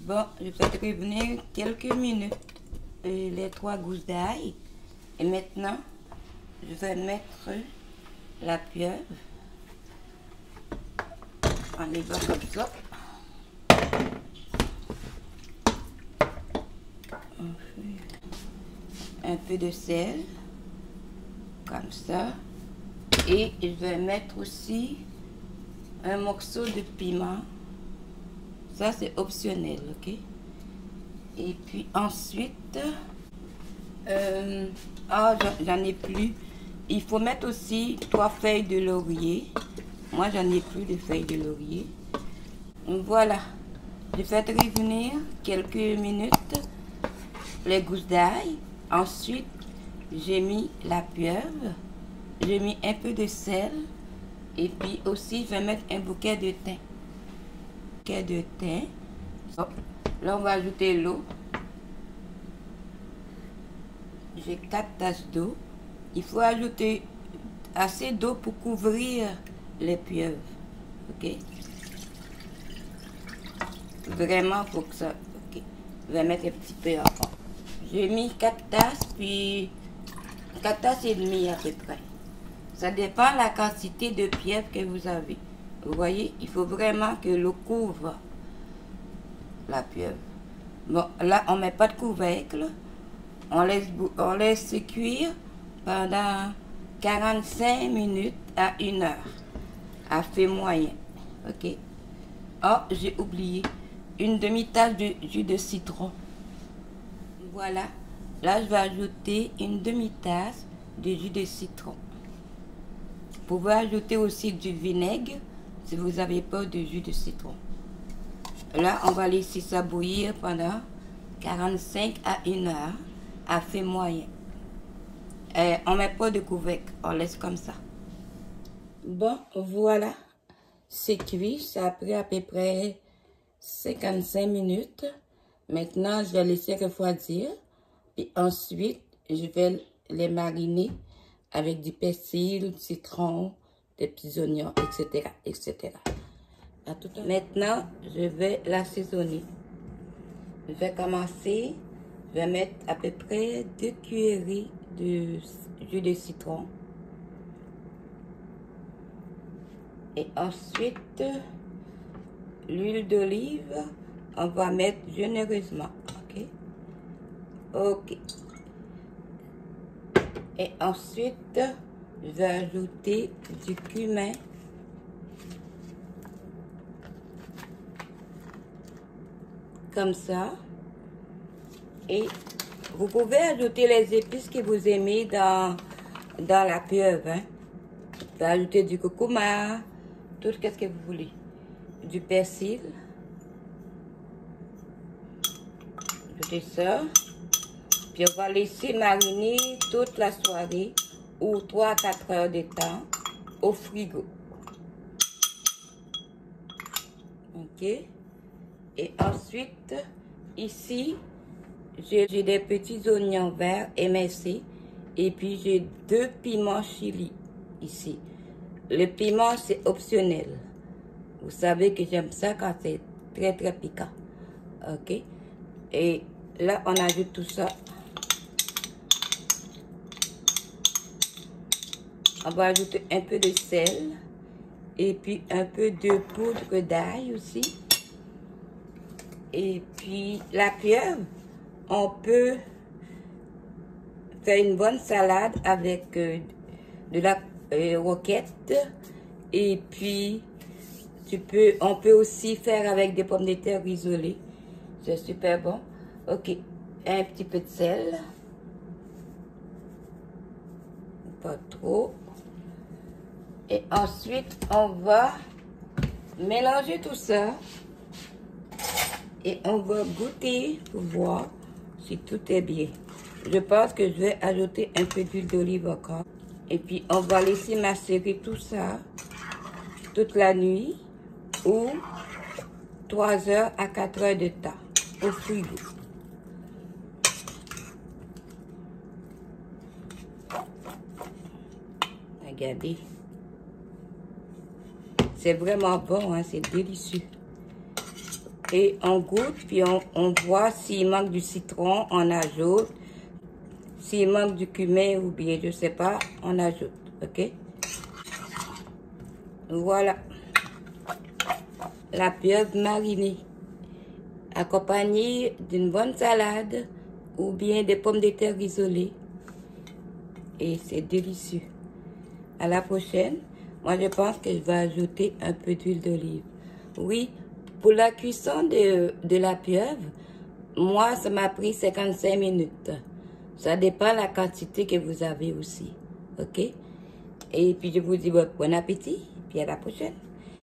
Bon, je fais revenir quelques minutes les 3 gousses d'ail. Et maintenant, je vais mettre la pieuvre en les bas comme ça. Un peu de sel, comme ça. Et je vais mettre aussi un morceau de piment. Ça, c'est optionnel, ok? Et puis ensuite, j'en ai plus. Il faut mettre aussi 3 feuilles de laurier. Moi, j'en ai plus de feuilles de laurier. Voilà. Je fais revenir quelques minutes les gousses d'ail. Ensuite, j'ai mis la pieuvre. J'ai mis un peu de sel. Et puis aussi, je vais mettre un bouquet de thym. Là, on va ajouter l'eau. J'ai 4 tasses d'eau. Il faut ajouter assez d'eau pour couvrir les pieuvres. Ok? Vraiment pour que ça... Ok. Je vais mettre un petit peu encore. J'ai mis 4 tasses, puis 4 tasses et demie à peu près. Ça dépend de la quantité de pieuvre que vous avez. Vous voyez, il faut vraiment que l'eau couvre la pieuvre. Bon, là, on ne met pas de couvercle. On laisse cuire pendant 45 minutes à 1 heure. À feu moyen. Ok. Oh, j'ai oublié. Une demi-tasse de jus de citron. Voilà. Là, je vais ajouter une demi-tasse de jus de citron. Vous pouvez ajouter aussi du vinaigre si vous n'avez pas de jus de citron. Là, on va laisser ça bouillir pendant 45 à 1 heure à feu moyen. On ne met pas de couvercle, on laisse comme ça. Bon, voilà. C'est cuit, ça a pris à peu près 55 minutes. Maintenant, je vais laisser refroidir. Et ensuite, je vais les mariner avec du persil, du citron, des petits oignons, etc. etc. Maintenant, je vais l'assaisonner. Je vais commencer, je vais mettre à peu près 2 cuillerées de jus de citron. Et ensuite, l'huile d'olive, on va mettre généreusement. Ok? Ok. Et ensuite, je vais ajouter du cumin. Comme ça. Et vous pouvez ajouter les épices que vous aimez dans la pieuvre. Hein. Vous pouvez ajouter du curcuma, tout ce que vous voulez. Du persil. Ajoutez ça. Puis on va laisser mariner toute la soirée ou 3 à 4 heures de temps au frigo. Ok. Et ensuite, ici, j'ai des petits oignons verts émincés. Et puis, j'ai 2 piments chili ici. Le piment, c'est optionnel. Vous savez que j'aime ça quand c'est très, très piquant. Ok? Et là, on ajoute tout ça. On va ajouter un peu de sel. Et puis, un peu de poudre d'ail aussi. Et puis, la pieuvre, on peut faire une bonne salade avec de la roquette. Et puis, on peut aussi faire avec des pommes de terre isolées. C'est super bon. Ok, un petit peu de sel. Pas trop. Et ensuite, on va mélanger tout ça. Et on va goûter pour voir si tout est bien. Je pense que je vais ajouter un peu d'huile d'olive encore. Et puis, on va laisser macérer tout ça toute la nuit ou 3 heures à 4 heures de temps au frigo. Regardez. C'est vraiment bon, hein, c'est délicieux. Et on goûte, puis on voit s'il manque du citron, on ajoute. S'il manque du cumin ou bien, je sais pas, on ajoute. Ok? Voilà. La pieuvre marinée. Accompagnée d'une bonne salade ou bien des pommes de terre isolées. Et c'est délicieux. À la prochaine. Moi, je pense que je vais ajouter un peu d'huile d'olive. Oui, pour la cuisson de la pieuvre, moi, ça m'a pris 55 minutes. Ça dépend de la quantité que vous avez aussi. OK? Et puis, je vous dis bon appétit. Puis à la prochaine.